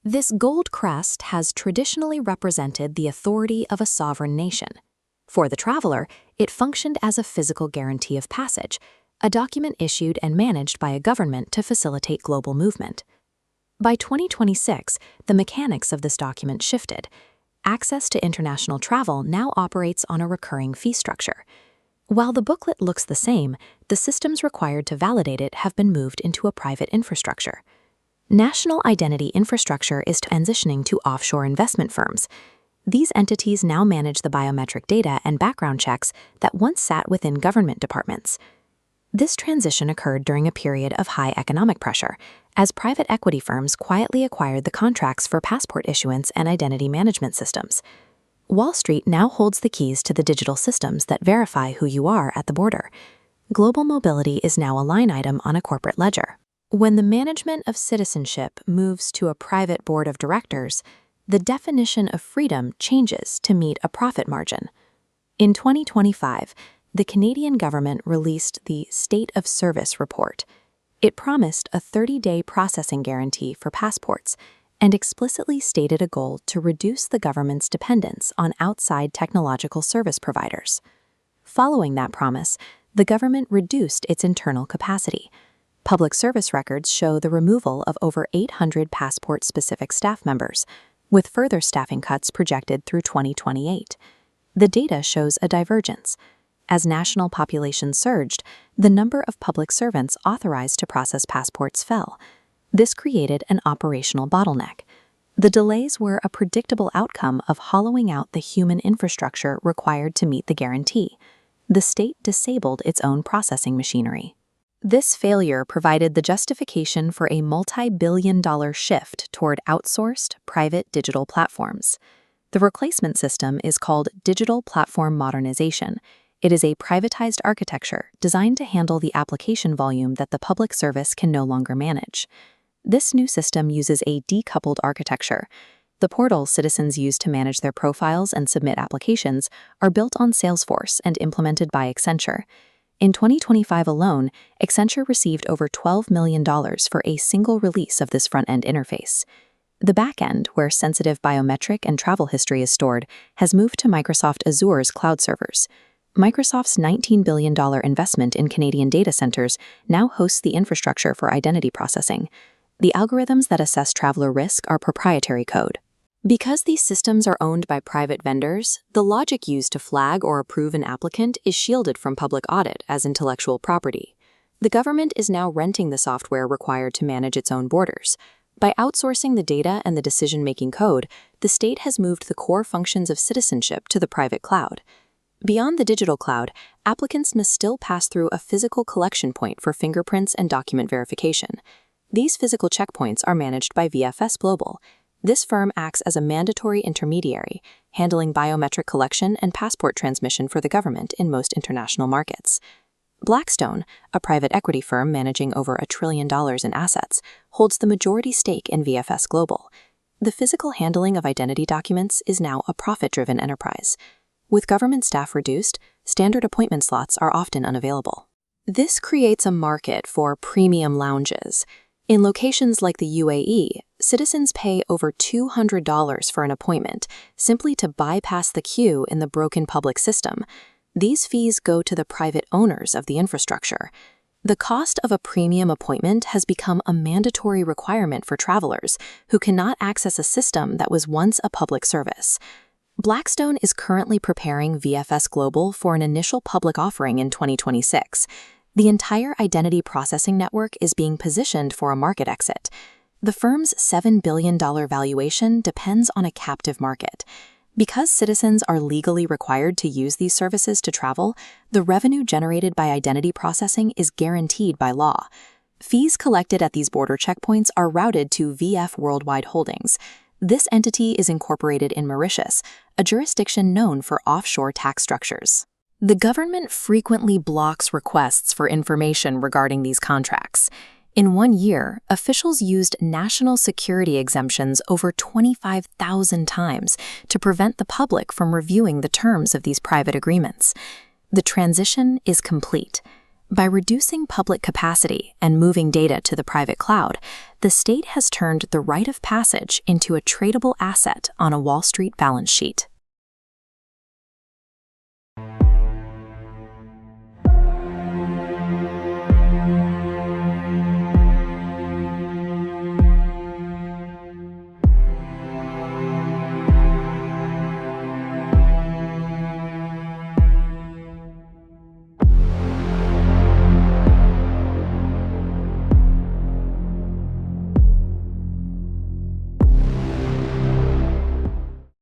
This gold crest has traditionally represented the authority of a sovereign nation. For the traveler, it functioned as a physical guarantee of passage, a document issued and managed by a government to facilitate global movement. By 2026, the mechanics of this document shifted. Access to international travel now operates on a recurring fee structure. While the booklet looks the same, the systems required to validate it have been moved into a private infrastructure. National identity infrastructure is transitioning to offshore investment firms. These entities now manage the biometric data and background checks that once sat within government departments. This transition occurred during a period of high economic pressure, as private equity firms quietly acquired the contracts for passport issuance and identity management systems. Wall Street now holds the keys to the digital systems that verify who you are at the border. Global mobility is now a line item on a corporate ledger. When the management of citizenship moves to a private board of directors, the definition of freedom changes to meet a profit margin. In 2025, the Canadian government released the State of Service report. It promised a 30-day processing guarantee for passports and explicitly stated a goal to reduce the government's dependence on outside technological service providers. Following that promise, the government reduced its internal capacity. Public service records show the removal of over 800 passport-specific staff members, with further staffing cuts projected through 2028. The data shows a divergence. As national population surged, the number of public servants authorized to process passports fell. This created an operational bottleneck. The delays were a predictable outcome of hollowing out the human infrastructure required to meet the guarantee. The state disabled its own processing machinery. This failure provided the justification for a multi-billion-dollar shift toward outsourced, private digital platforms. The replacement system is called Digital Platform Modernization. It is a privatized architecture designed to handle the application volume that the public service can no longer manage. This new system uses a decoupled architecture. The portals citizens use to manage their profiles and submit applications are built on Salesforce and implemented by Accenture. In 2025 alone, Accenture received over $12 million for a single release of this front-end interface. The back-end, where sensitive biometric and travel history is stored, has moved to Microsoft Azure's cloud servers. Microsoft's $19 billion investment in Canadian data centers now hosts the infrastructure for identity processing. The algorithms that assess traveler risk are proprietary code. Because these systems are owned by private vendors, the logic used to flag or approve an applicant is shielded from public audit as intellectual property. The government is now renting the software required to manage its own borders. By outsourcing the data and the decision-making code, the state has moved the core functions of citizenship to the private cloud. Beyond the digital cloud, applicants must still pass through a physical collection point for fingerprints and document verification. These physical checkpoints are managed by VFS Global. This firm acts as a mandatory intermediary, handling biometric collection and passport transmission for the government in most international markets. Blackstone, a private equity firm managing over $1 trillion in assets, holds the majority stake in VFS Global. The physical handling of identity documents is now a profit-driven enterprise. With government staff reduced, standard appointment slots are often unavailable. This creates a market for premium lounges. In locations like the UAE, citizens pay over $200 for an appointment simply to bypass the queue in the broken public system. These fees go to the private owners of the infrastructure. The cost of a premium appointment has become a mandatory requirement for travelers who cannot access a system that was once a public service. Blackstone is currently preparing VFS Global for an initial public offering in 2026. The entire identity processing network is being positioned for a market exit. The firm's $7 billion valuation depends on a captive market. Because citizens are legally required to use these services to travel, the revenue generated by identity processing is guaranteed by law. Fees collected at these border checkpoints are routed to VF Worldwide Holdings. This entity is incorporated in Mauritius, a jurisdiction known for offshore tax structures. The government frequently blocks requests for information regarding these contracts. In 1 year, officials used national security exemptions over 25,000 times to prevent the public from reviewing the terms of these private agreements. The transition is complete. By reducing public capacity and moving data to the private cloud, the state has turned the rite of passage into a tradable asset on a Wall Street balance sheet.